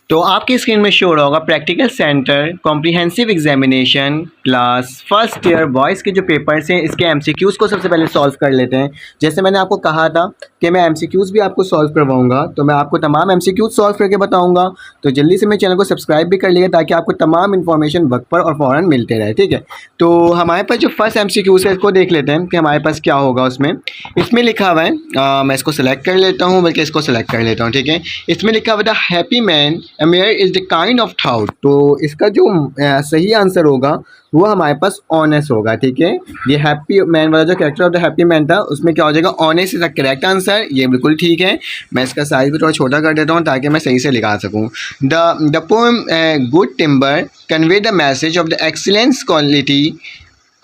तो आपकी स्क्रीन में शो हो रहा होगा practical centre comprehensive examination class first year boys के जो पेपर्स हैं इसके एमसीक्यूज़ को सबसे पहले सॉल्व कर लेते हैं। जैसे मैंने आपको कहा था कि मैं एमसीक्यूज़ भी आपको सॉल्व करवाऊंगा, तो मैं आपको तमाम एमसीक्यूज़ सॉल्व करके बताऊंगा। तो जल्दी से मेरे चैनल को सब्सक्राइब भी कर लीजिए ताकि आपको तमाम इन्फॉर्मेशन वक्त पर और फ़ौरन मिलते रहे। ठीक है, तो हमारे पास जो फर्स्ट एमसीक्यूज़ है इसको देख लेते हैं कि हमारे पास क्या होगा। उसमें इसमें लिखा हुआ है, मैं इसको सेलेक्ट कर लेता हूँ, बल्कि इसको सेलेक्ट कर लेता हूँ। ठीक है, इसमें लिखा हुआ the happy man amare is the kind of thought. तो इसका जो सही आंसर होगा वो हमारे पास ऑनेस्ट होगा। ठीक है, ये हैप्पी मैन वाला जो character of the happy man था उसमें क्या हो जाएगा, honest is the correct answer. ये बिल्कुल ठीक है। मैं इसका साइज भी थोड़ा छोटा कर देता हूँ ताकि मैं सही से लिखा सकूँ। The poem good timber convey the message of the excellence quality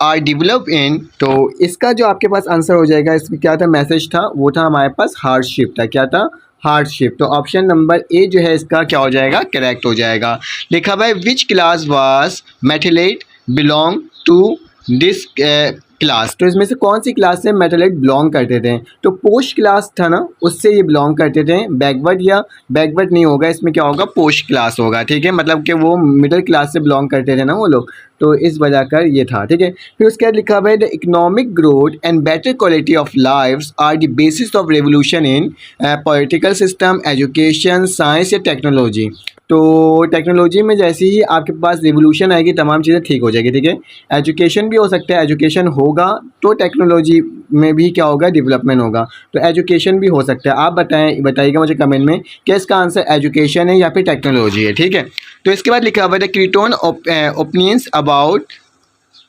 are develop in. तो इसका जो आपके पास आंसर हो जाएगा, इसमें क्या था, मैसेज था, वो था हमारे पास हार्डशिप था। क्या था, हार्डशिप। तो ऑप्शन नंबर ए जो है इसका क्या हो जाएगा, करेक्ट हो जाएगा। लिखा हुआ है which class was Methlet belong to this class. तो इसमें से कौन सी क्लास से मेथलेट बिलोंग करते थे। तो पोस्ट क्लास था ना, उससे ये बिलोंग करते थे। बैकवर्ड या बैकवर्ड नहीं होगा, इसमें क्या होगा, पोस्ट क्लास होगा। ठीक है, मतलब कि वो मिडिल क्लास से बिलोंग करते थे ना वो लोग, तो इस वजह कर ये था। ठीक है, फिर उसके बाद लिखा हुआ है the economic growth and better quality of lives are the basis of revolution in political system, education, science या टेक्नोलॉजी। तो टेक्नोलॉजी में जैसे ही आपके पास रिवोल्यूशन आएगी तमाम चीज़ें ठीक हो जाएगी। ठीक है, एजुकेशन भी हो सकता है, एजुकेशन होगा तो टेक्नोलॉजी में भी क्या होगा, डेवलपमेंट होगा। तो एजुकेशन भी हो सकता है। आप बताइएगा मुझे कमेंट में कि इसका आंसर एजुकेशन है या फिर टेक्नोलॉजी है। ठीक है, तो इसके बाद लिखा हुआ है the Cretan opinions about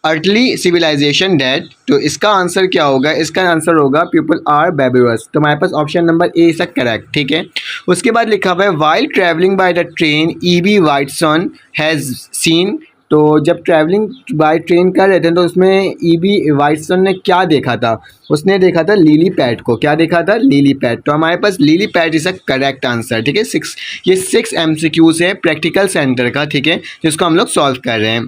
early civilisation date. तो इसका आंसर क्या होगा, इसका आंसर होगा पीपल आर बेबरस। तो हमारे पास option number A is correct. ठीक है, उसके बाद लिखा हुआ है while travelling by the train E B. Watson has seen. तो जब ट्रैवलिंग बाय ट्रेन कर रहे थे तो उसमें ई.बी. वाटसन ने क्या देखा था, उसने देखा था लिली पैड को। क्या देखा था, लिली पैड। तो हमारे पास lily pad is a correct answer. ठीक है, ये 6 MCQs है प्रैक्टिकल सेंटर का। ठीक है, जिसको हम लोग सॉल्व कर रहे हैं।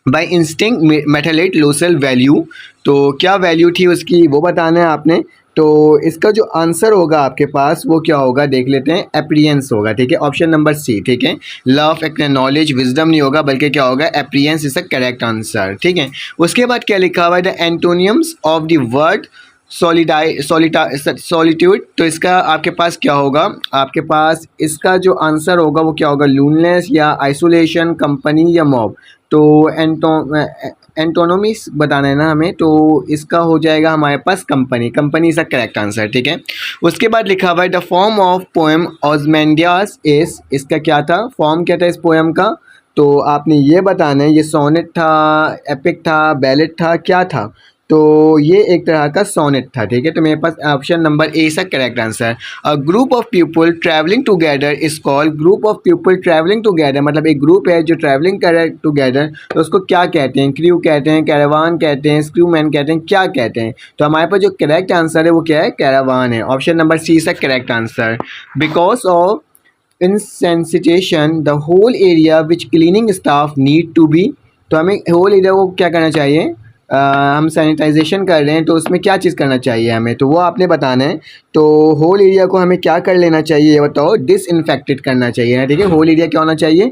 By instinct Methlet losal value. तो क्या वैल्यू थी उसकी वो बताना है आपने। तो इसका जो आंसर होगा आपके पास वो क्या होगा, देख लेते हैं, एप्रियंस होगा। ठीक है, ऑप्शन नंबर सी। ठीक है, लव नॉलेज विजडम नहीं होगा, बल्कि क्या होगा, appearance is the correct answer. ठीक है, उसके बाद क्या लिखा हुआ है the एंटोनियम्स of the word solitude. तो इसका आपके पास क्या होगा, आपके पास इसका जो आंसर होगा वो क्या होगा, लूनलेस या आइसोलेशन, कंपनी या मॉब। तो एंटोनोमिक्स बताना है ना हमें, तो इसका हो जाएगा हमारे पास company. Company is the correct answer. ठीक है, उसके बाद लिखा हुआ है the form of poem Ozymandias is. इसका क्या था, फॉर्म क्या था इस पोएम का। तो आपने ये बताना है, ये सोनेट था, एपिक था, बैलेट था, क्या था। तो ये एक तरह का सोनेट था। ठीक है, तो मेरे पास option number A is correct answer. A group of people travelling together is called. Group of people travelling together मतलब एक ग्रुप है जो ट्रैवलिंग कर रहा है टुगेदर, तो उसको क्या कहते हैं, क्रू कहते हैं, कैरावान कहते हैं, स्क्रूमैन कहते हैं, क्या कहते हैं। तो हमारे पास जो करेक्ट आंसर है वो क्या है, कैरावान है। Option number C is correct answer. Because of insensitization the whole area which cleaning staff need to be. तो हमें होल एरिया को क्या करना चाहिए, हम सैनिटाइजेशन कर रहे हैं तो उसमें क्या चीज़ करना चाहिए हमें, तो वो आपने बताना है। तो होल एरिया को हमें क्या कर लेना चाहिए ये बताओ, डिसइंफेक्टेड करना चाहिए ना। ठीक है, होल एरिया क्या होना चाहिए,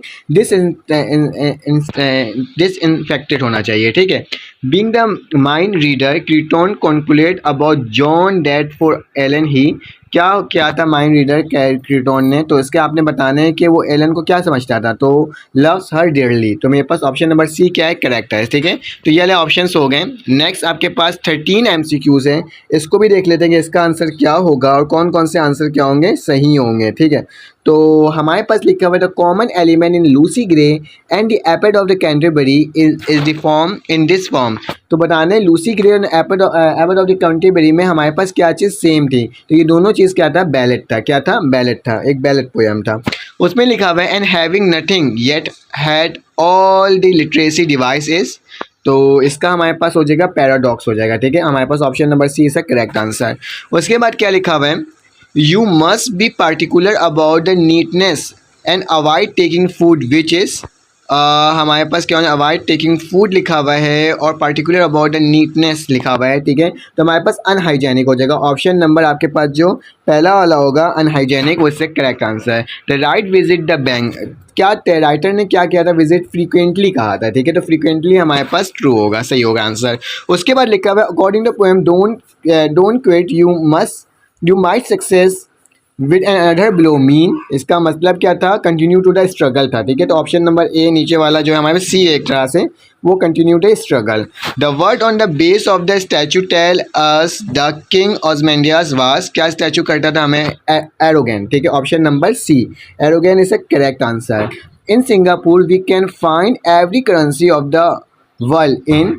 डिसइंफेक्टेड होना चाहिए। ठीक है, being the mind reader Crichton calculate about John date for Allen he. क्या था माइंड रीडर क्रीटोन ने, तो इसके आपने बताना है कि वो एलन को क्या समझता था, तो लव्स हर डियरली। तो मेरे पास ऑप्शन नंबर सी क्या है, करेक्ट है। ठीक है, तो ये वाले ऑप्शंस हो गए। नेक्स्ट आपके पास 13 MCQs हैं, इसको भी देख लेते हैं कि इसका आंसर क्या होगा और कौन कौन से आंसर क्या होंगे, सही होंगे। ठीक है, तो हमारे पास लिखा हुआ है the common element in Lucy Gray and the epitaph of the Canterbury is the form in this form. तो बताने लूसी ग्रे और एपेड ऑफ द कैंटरबरी में हमारे पास क्या चीज़ सेम थी, तो ये दोनों चीज़ क्या था, बैलेट था। क्या था, बैलेट था, एक बैलेट पोएम था। उसमें लिखा हुआ है and having nothing yet had all the literacy devices. तो इसका हमारे पास हो जाएगा पैराडॉक्स हो जाएगा। ठीक है, हमारे पास option number C is correct answer. उसके बाद क्या लिखा हुआ है, you must be particular about the neatness and avoid taking food which is हमारे पास क्या होना, अवॉइड टेकिंग फूड लिखा हुआ है और पर्टिकुलर अबाउट द नीटनेस लिखा हुआ है, ठीक है। तो हमारे पास अनहाइजेनिक हो जाएगा। ऑप्शन नंबर आपके पास जो पहला वाला होगा अनहाइजेनिक, वो इससे करेक्ट आंसर है। The right visit the bank, क्या राइटर ने क्या किया था, विजिट फ्रीक्वेंटली कहा था, ठीक है। तो फ्रीक्वेंटली हमारे पास ट्रू होगा, सही होगा आंसर। उसके बाद लिखा हुआ है according to poem don't quit you might success with another blow mean, इसका मतलब क्या था, कंटिन्यू टू द स्ट्रगल था, ठीक है। तो ऑप्शन नंबर ए नीचे वाला जो है हमारे सी एक तरह से वो continue the struggle. The word on the base of the statue tell us the king Ozymandias was, क्या स्टैचू करता था हमें, एरोगेंट, ठीक है। Option number C arrogant is a correct answer. In Singapore we can find every currency of the world in,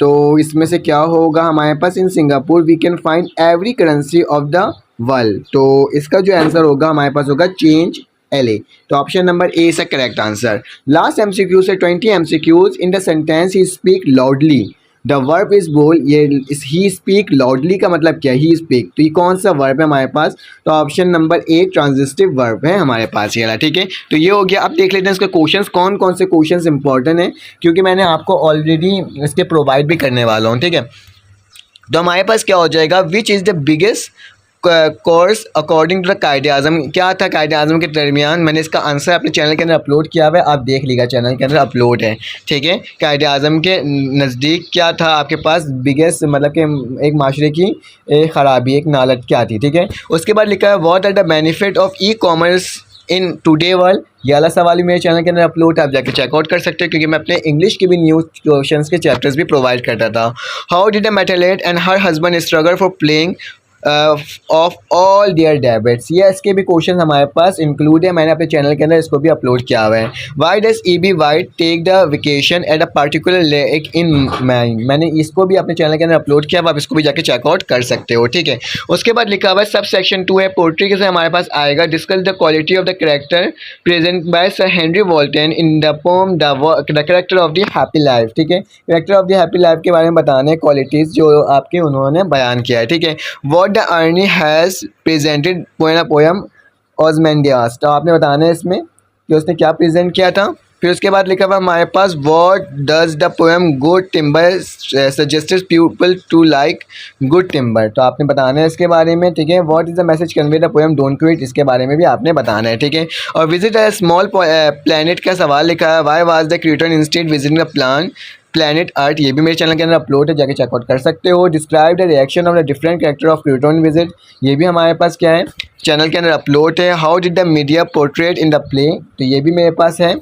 तो इसमें से क्या होगा हमारे पास, in Singapore we can find every currency of the world, तो इसका जो आंसर होगा हमारे पास होगा चेंज LA। तो option number A is the correct answer. Last MCQ से 20 MCQs in the sentence he speak loudly, the verb is बोल, ये ही स्पीक लाउडली का मतलब क्या है, ही स्पीक, तो ये कौन सा वर्ब है हमारे पास, तो ऑप्शन नंबर ए ट्रांजिटिव वर्ब है हमारे पास ये वाला, ठीक है। तो ये हो गया। अब देख लेते हैं इसके क्वेश्चंस, कौन कौन से क्वेश्चंस इंपॉर्टेंट हैं, क्योंकि मैंने आपको ऑलरेडी इसके प्रोवाइड भी करने वाला हूँ, ठीक है। तो हमारे पास क्या हो जाएगा, which is the biggest course according to the Quaid Azam, क्या था कायदे आज़म के दरमियान, मैंने इसका आंसर अपने चैनल के अंदर अपलोड किया हुआ है, आप देख लीजिएगा चैनल के अंदर अपलोड है, ठीक है। कायदे आज़म के नज़दीक क्या था आपके पास, बिगेस्ट मतलब कि एक माशरे की ख़राबी, एक नालत क्या थी, ठीक है। उसके बाद लिखा है what are the benefit of e-commerce in today world, ये वाला सवाल भी मेरे चैनल के अंदर अपलोड है, आप जाके चेकआउट कर सकते हो, क्योंकि मैं अपने इंग्लिश के भी न्यूज़ क्वेश्चंस के चैप्टर्स भी प्रोवाइड करता था। How did a Matilda and her husband struggle for playing off all their debits, ये इसके भी क्वेश्चन हमारे पास इंक्लूड है, मैंने अपने चैनल के अंदर इसको भी अपलोड किया हुआ है। Why does E.B. White take the vacation at a particular lake in Maine, मैंने इसको भी अपने चैनल के अंदर अपलोड किया, आप इसको भी जाके चेकआउट कर सकते हो, ठीक है। उसके बाद लिखा हुआ है सब सेक्शन 2 है पोट्री के से हमारे पास आएगा, discuss the quality of the character present by sir Henry वॉल्टन in the pome the character of the happy life, ठीक है। Character of the happy life के बारे में बताने क्वालिटीज़ जो आपके उन्होंने बयान किया है, ठीक है। What the Ernie has presented poem Ozymandias, तो आपने बताना है इसमें कि उसने क्या प्रेजेंट किया था। फिर उसके बाद लिखा हुआ हमारे पास what does the poem good timber suggested people to like good timber, तो आपने बताना है इसके बारे में, ठीक है। What is the message convey the poem don't quit, इसके बारे में भी आपने बताना है, ठीक है। और विजिट अ स्मॉल प्लैनेट का सवाल लिखा है, why was the creator instead visiting the planet earth, ये भी मेरे चैनल के अंदर अपलोड है, जाके चेकआउट कर सकते हो। Describe the reaction of the different character of Pluton visit, ये भी हमारे पास क्या है चैनल के अंदर अपलोड है। How did the media portrait in the play, तो ये भी मेरे पास है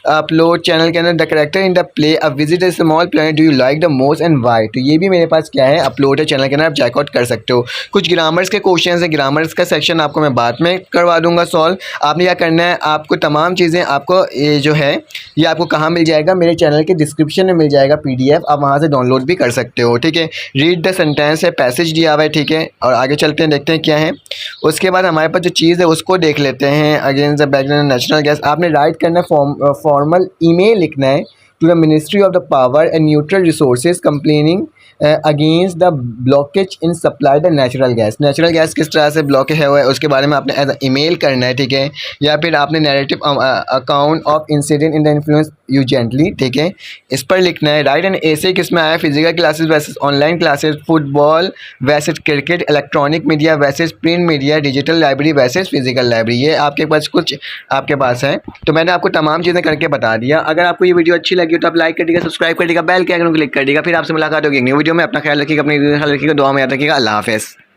अपलोड चैनल के अंदर। The character in the play a visit a small planet do you like the most and why, तो ये भी मेरे पास क्या है अपलोड है चैनल के अंदर, आप चेकआउट कर सकते हो। कुछ ग्रामर्स के क्वेश्चन है, ग्रामर्स का सेक्शन आपको मैं बाद में करवा दूंगा सॉल्व। आपने क्या करना है, आपको तमाम चीज़ें आपको ये जो है ये आपको कहाँ मिल जाएगा, मेरे चैनल के डिस्क्रिप्शन में मिल जाएगा PDF, आप वहाँ से डाउनलोड भी कर सकते हो, ठीक है। रीड द सेंटेंस है, पैसेज दिया हुआ है, ठीक है। और आगे चलते हैं, देखते हैं क्या है। उसके बाद हमारे पास जो चीज़ है उसको देख लेते हैं। Against the background national gas, आपने राइट करना है, फॉर्मल ईमेल लिखना है to the ministry of the power and neutral resources complaining against the blockage in supply the natural gas, natural gas किस तरह से ब्लॉक है हुआ है उसके बारे में आपने एज ईमेल करना है, ठीक है। या फिर आपने narrative account of incident in the influence you gently, ठीक है, इस पर लिखना है। राइट एंड ऐसे किस में आया, physical classes versus online classes, football versus cricket, electronic media versus print media, digital library versus physical library, ये आपके पास कुछ आपके पास है। तो मैंने आपको तमाम चीज़ें करके बता दिया। अगर आपको ये वीडियो अच्छी लगी हो तो आप लाइक कर दीजिएगा, सब्सक्राइब कर दीजिएगा, बेल के आइकन को क्लिक कर दीजिएगा। फिर आपसे मुलाकात होगी एक न्यू वीडियो में। अपना ख्याल रखिएगा, अपनी ख्याल रखिएगा, दुआ में याद रखिएगा। अल्लाह हाफ़िज़।